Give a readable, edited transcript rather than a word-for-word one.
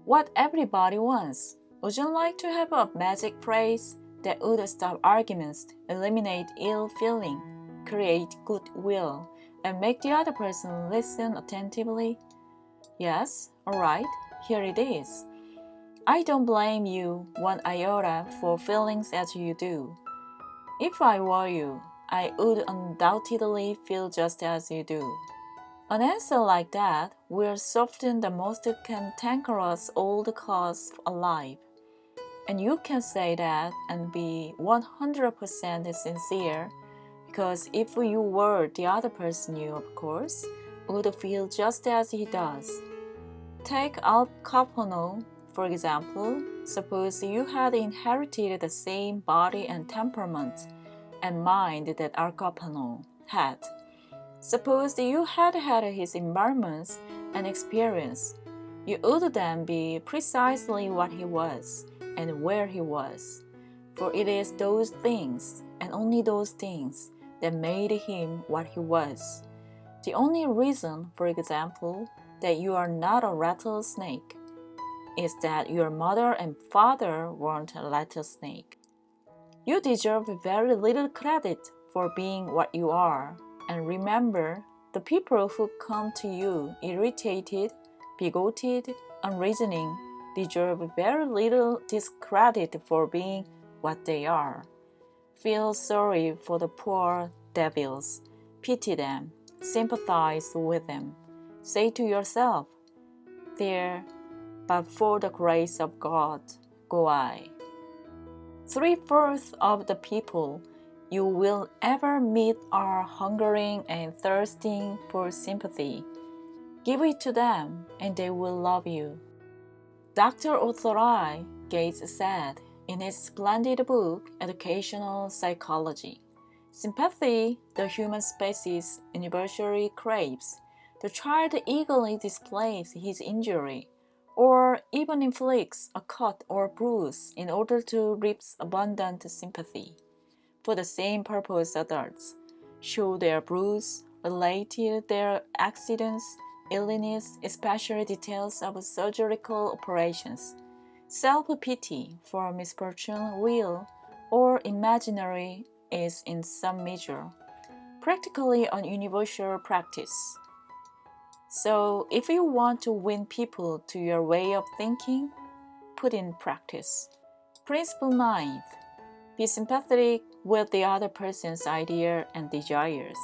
what everybody wants. Would you like to have a magic phrase that would stop arguments, eliminate ill feeling, create goodwill, and make the other person listen attentively? Yes, alright, here it is. I don't blame you one iota for feeling as you do. If I were you, I would undoubtedly feel just as you do. An answer like that will soften the most cantankerous old cause alive. And you can say that and be 100% sincere, because if you were the other person, you, of course, would feel just as he does. Take Al Capone, for example. Suppose you had inherited the same body and temperament and mind that Al Capone had. Suppose you had had his environments and experience. You would then be precisely what he was and where he was. For it is those things, and only those things, that made him what he was. The only reason, for example, that you are not a rattlesnake is that your mother and father weren't a rattlesnake. You deserve very little credit for being what you are. And remember, the people who come to you irritated, bigoted, unreasoning deserve very little discredit for being what they are. Feel sorry for the poor devils, pity them, sympathize with them. Say to yourself, there, but for the grace of God, go I. 3/4 of the people you will ever meet are hungering and thirsting for sympathy. Give it to them, and they will love you. Dr. Othrai Gates said in his splendid book, Educational Psychology, sympathy the human species universally craves. The child eagerly displays his injury, or even inflicts a cut or bruise in order to reap abundant sympathy. For the same purpose, adults show their bruise, relate their accidents, illness, especially details of surgical operations. Self-pity for misfortune, real or imaginary, is in some measure practically a universal practice. So, if you want to win people to your way of thinking, put in practice. Principle 9. Be sympathetic with the other person's idea and desires.